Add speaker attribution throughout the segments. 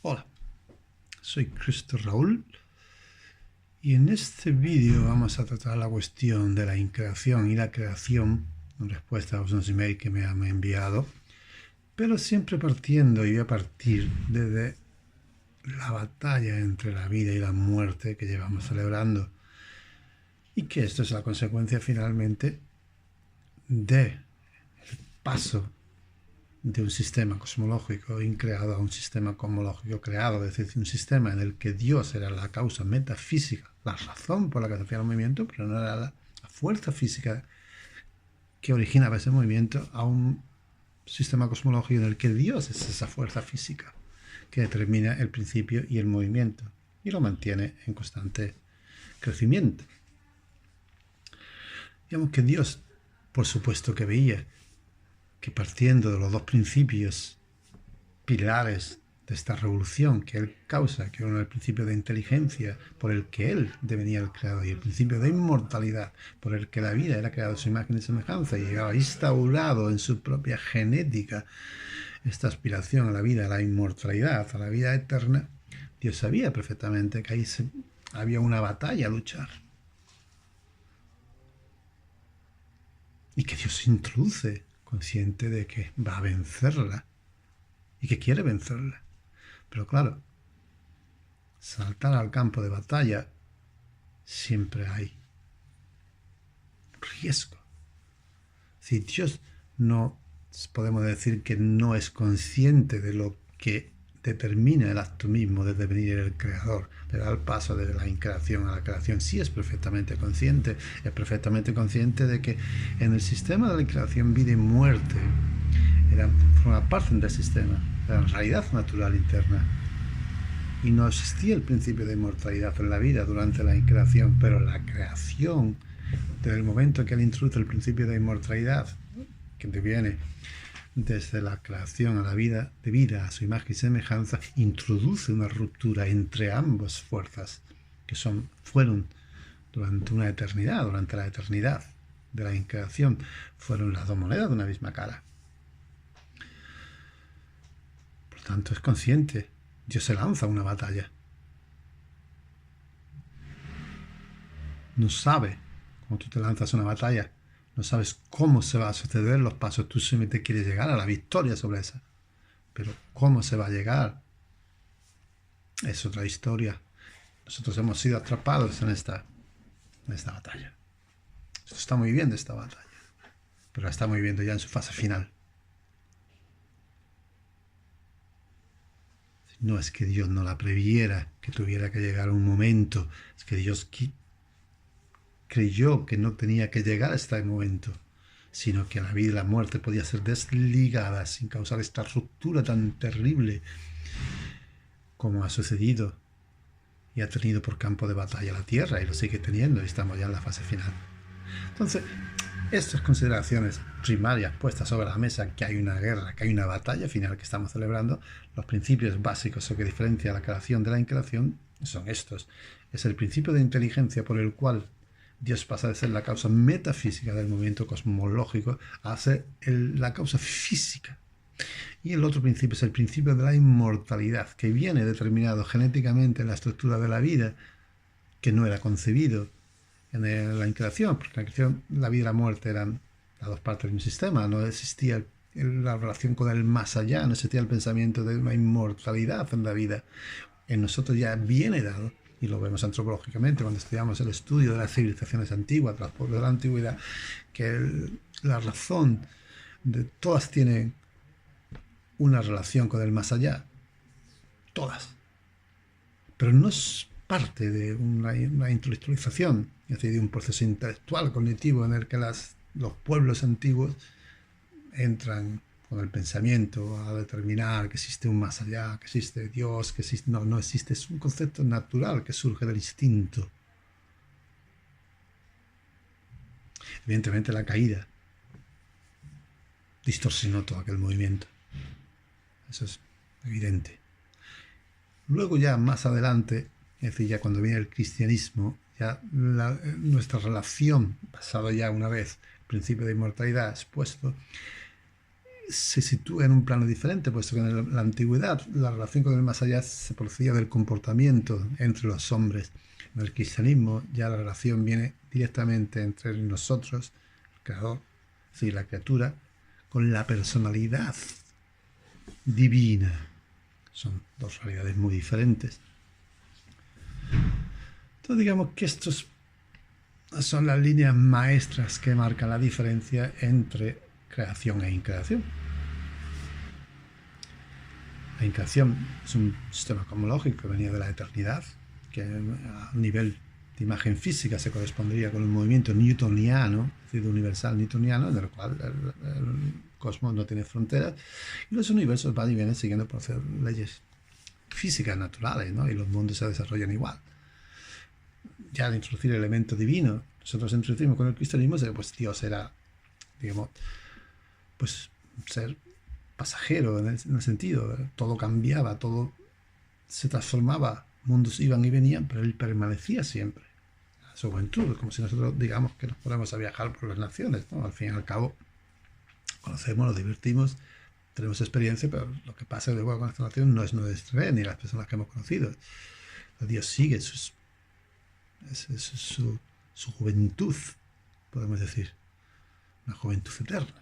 Speaker 1: Hola, soy Cristo Raúl y en este vídeo vamos a tratar la cuestión de la increación y la creación en respuesta a unos emails que me han enviado, pero siempre partiendo y voy a partir desde la batalla entre la vida y la muerte que llevamos celebrando y que esto es la consecuencia finalmente de el paso de un sistema cosmológico increado a un sistema cosmológico creado, es decir, un sistema en el que Dios era la causa metafísica, la razón por la que se hacía el movimiento, pero no era la fuerza física que originaba ese movimiento, a un sistema cosmológico en el que Dios es esa fuerza física que determina el principio y el movimiento y lo mantiene en constante crecimiento. Digamos que Dios, por supuesto que veía que partiendo de los dos principios pilares de esta revolución que él causa, que uno es el principio de inteligencia por el que él devenía el creador y el principio de inmortalidad por el que la vida era creada a su imagen y semejanza y llegaba instaurado en su propia genética esta aspiración a la vida, a la inmortalidad, a la vida eterna, Dios sabía perfectamente que ahí había una batalla a luchar. Y que Dios introduce consciente de que va a vencerla y que quiere vencerla. Pero claro, saltar al campo de batalla siempre hay riesgo. Si Dios no, podemos decir que no es consciente de lo que determina el acto mismo de devenir el creador, de dar el paso de la increación a la creación, sí es perfectamente consciente de que en el sistema de la creación vida y muerte forma parte del sistema, de la realidad natural interna, y no existía el principio de inmortalidad en la vida durante la increación, pero la creación, desde el momento que él introduce el principio de inmortalidad, que deviene desde la creación a la vida, de vida a su imagen y semejanza, introduce una ruptura entre ambas fuerzas, que fueron durante una eternidad, durante la eternidad de la increación, fueron las dos monedas de una misma cara. Por tanto, es consciente. Dios se lanza a una batalla. No sabe, cuando tú te lanzas a una batalla, no sabes cómo se va a suceder los pasos. Tú simplemente quieres llegar a la victoria sobre esa. Pero cómo se va a llegar es otra historia. Nosotros hemos sido atrapados en esta batalla. Nosotros estamos viviendo esta batalla. Pero la estamos viviendo ya en su fase final. No es que Dios no la previera, que tuviera que llegar un momento. Es que Dios creyó que no tenía que llegar a este momento, sino que la vida y la muerte podía ser desligadas sin causar esta ruptura tan terrible como ha sucedido y ha tenido por campo de batalla la Tierra y lo sigue teniendo y estamos ya en la fase final. Entonces, estas consideraciones primarias puestas sobre la mesa, que hay una guerra, que hay una batalla final que estamos celebrando, los principios básicos que diferencian la creación de la increación son estos. Es el principio de inteligencia por el cual Dios pasa de ser la causa metafísica del movimiento cosmológico a ser la causa física. Y el otro principio es el principio de la inmortalidad, que viene determinado genéticamente en la estructura de la vida, que no era concebido en la increación, porque en la creación la vida y la muerte eran las dos partes de un sistema, no existía la relación con el más allá, no existía el pensamiento de una inmortalidad en la vida. En nosotros ya viene dado, y lo vemos antropológicamente cuando estudiamos el estudio de las civilizaciones antiguas, de los pueblos de la antigüedad, que la razón de todas tienen una relación con el más allá, todas, pero no es parte de una intelectualización, es decir, de un proceso intelectual, cognitivo, en el que los pueblos antiguos entran con el pensamiento a determinar que existe un más allá, que existe Dios, que existe, no existe, es un concepto natural que surge del instinto. Evidentemente la caída distorsionó todo aquel movimiento, eso es evidente. Luego ya más adelante, es decir, ya cuando viene el cristianismo, ya nuestra relación, pasado ya una vez el principio de inmortalidad expuesto, se sitúa en un plano diferente, puesto que en la antigüedad la relación con el más allá se procedía del comportamiento entre los hombres. En el cristianismo ya la relación viene directamente entre nosotros, el creador, es decir, la criatura, con la personalidad divina. Son dos realidades muy diferentes. Entonces digamos que estos son las líneas maestras que marcan la diferencia entre creación e increación. La increación es un sistema cosmológico que venía de la eternidad, que a nivel de imagen física se correspondería con un movimiento newtoniano, es decir, universal newtoniano, en el cual el cosmos no tiene fronteras, y los universos van y vienen siguiendo por hacer leyes físicas naturales, ¿no? Y los mundos se desarrollan igual. Ya al introducir el elemento divino, nosotros introducimos con el cristianismo, pues Dios era, digamos, pues ser pasajero en el sentido, todo cambiaba, todo se transformaba, mundos iban y venían, pero él permanecía siempre. A su juventud, como si nosotros digamos que nos ponemos a viajar por las naciones, ¿no? Al fin y al cabo, conocemos, nos divertimos, tenemos experiencia, pero lo que pasa luego con esta nación no es nuestra ni las personas que hemos conocido. Dios sigue su juventud, podemos decir, una juventud eterna.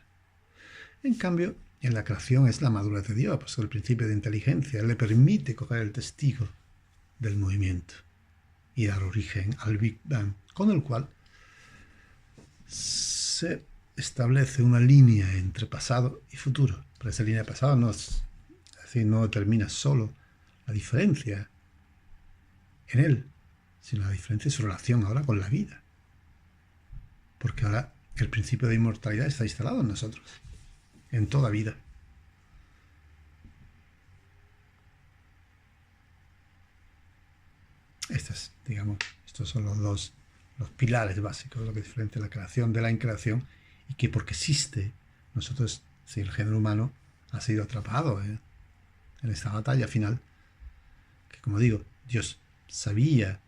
Speaker 1: En cambio, en la creación es la madurez de Dios, pues el principio de inteligencia le permite coger el testigo del movimiento y dar origen al Big Bang, con el cual se establece una línea entre pasado y futuro. Pero esa línea de pasado no determina solo la diferencia en él, sino la diferencia en su relación ahora con la vida. Porque ahora el principio de inmortalidad está instalado en nosotros, en toda vida. Estos son los pilares básicos, lo que diferencia la creación de la increación, y que porque existe, nosotros, si el género humano ha sido atrapado en esta batalla final, que como digo, Dios sabía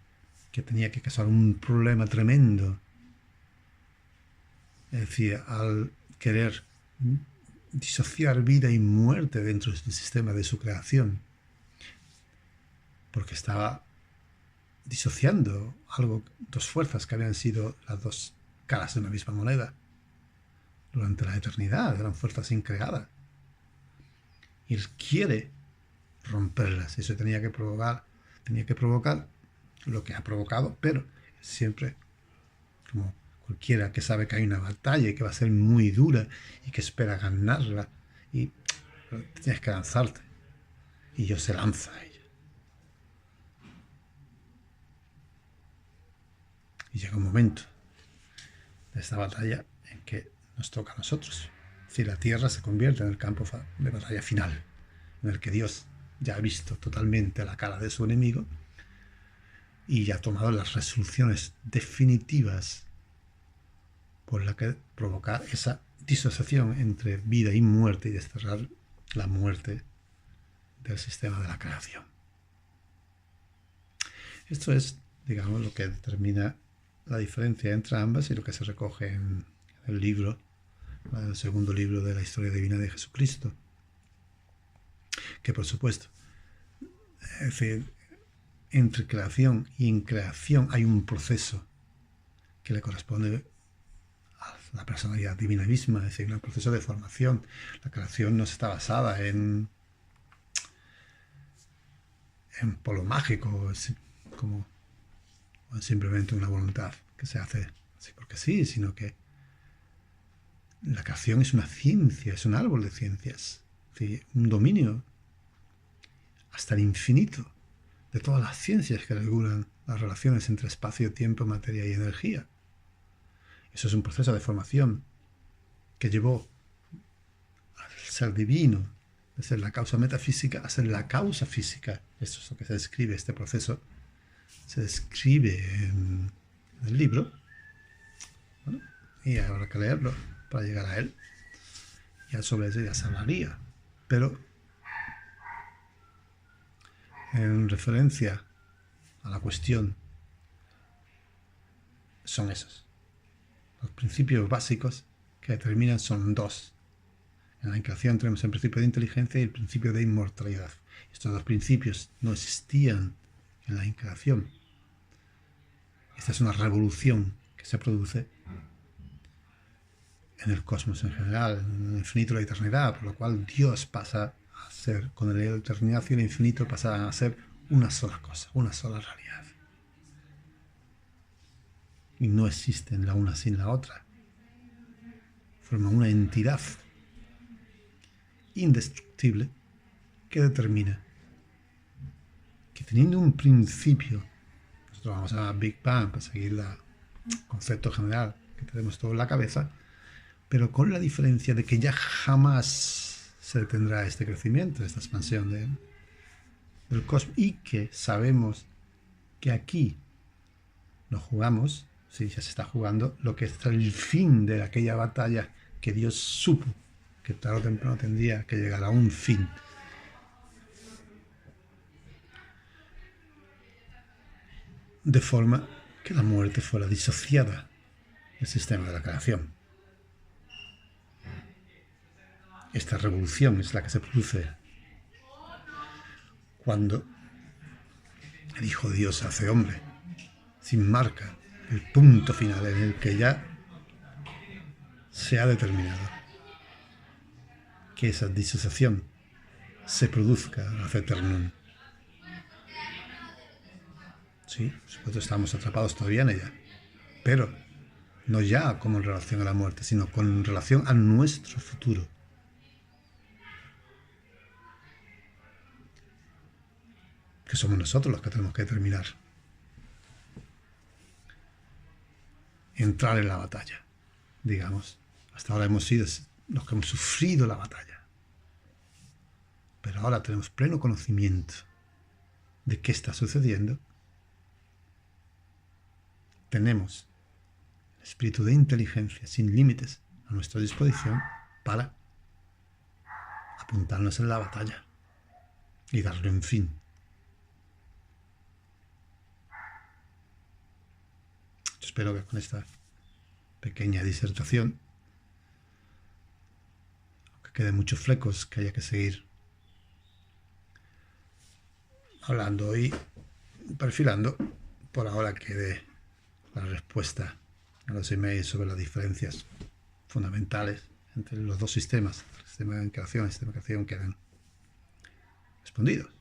Speaker 1: que tenía que causar un problema tremendo, es decir, al querer disociar vida y muerte dentro del sistema de su creación, porque estaba disociando dos fuerzas que habían sido las dos caras de una misma moneda durante la eternidad, eran fuerzas increadas. Y él quiere romperlas, y eso tenía que provocar lo que ha provocado, pero siempre, como cualquiera que sabe que hay una batalla y que va a ser muy dura y que espera ganarla, y tienes que lanzarte, y Dios se lanza a ella. Y llega un momento de esta batalla en que nos toca a nosotros. Es decir, la tierra se convierte en el campo de batalla final, en el que Dios ya ha visto totalmente la cara de su enemigo y ya ha tomado las resoluciones definitivas por la que provocar esa disociación entre vida y muerte y desterrar la muerte del sistema de la creación. Esto es, digamos, lo que determina la diferencia entre ambas y lo que se recoge en el libro, el segundo libro de la historia divina de Jesucristo. Que por supuesto, es decir, entre creación y increación hay un proceso que le corresponde a la personalidad divina misma, es decir, un proceso de formación. La creación no está basada en polo mágico, como simplemente una voluntad que se hace así porque sí, sino que la creación es una ciencia, es un árbol de ciencias, es decir, un dominio hasta el infinito de todas las ciencias que regulan las relaciones entre espacio, tiempo, materia y energía. Eso es un proceso de formación que llevó al ser divino, de ser la causa metafísica, a ser la causa física. Esto es lo que se describe, este proceso se describe en el libro. Bueno, y habrá que leerlo para llegar a él. Ya sobre eso ya se hablaría. Pero en referencia a la cuestión son esos. Los principios básicos que determinan son dos. En la creación tenemos el principio de inteligencia y el principio de inmortalidad. Estos dos principios no existían en la creación. Esta es una revolución que se produce en el cosmos en general, en el infinito y la eternidad, por lo cual Dios pasa a ser, con la eternidad y el infinito, pasa a ser una sola cosa, una sola realidad. Y no existen la una sin la otra. Forman una entidad indestructible que determina que teniendo un principio, nosotros vamos a Big Bang para seguir el concepto general que tenemos todo en la cabeza, pero con la diferencia de que ya jamás se detendrá este crecimiento, esta expansión del cosmos, y que sabemos que aquí nos jugamos, sí, ya se está jugando, lo que es el fin de aquella batalla que Dios supo que tarde o temprano tendría que llegar a un fin. De forma que la muerte fuera disociada del sistema de la creación. Esta revolución es la que se produce cuando el Hijo de Dios se hace hombre, sin marca, el punto final en el que ya se ha determinado que esa disociación se produzca ad eternum. Sí, por supuesto estamos atrapados todavía en ella, pero no ya como en relación a la muerte, sino con relación a nuestro futuro. Que somos nosotros los que tenemos que determinar. Entrar en la batalla, digamos. Hasta ahora hemos sido los que hemos sufrido la batalla. Pero ahora tenemos pleno conocimiento de qué está sucediendo. Tenemos el espíritu de inteligencia sin límites a nuestra disposición para apuntarnos en la batalla y darle un fin. Yo espero que con esta pequeña disertación, aunque queden muchos flecos que haya que seguir hablando y perfilando, por ahora quede la respuesta a los emails sobre las diferencias fundamentales entre los dos sistemas, el sistema de creación y el sistema de creación, quedan respondidos.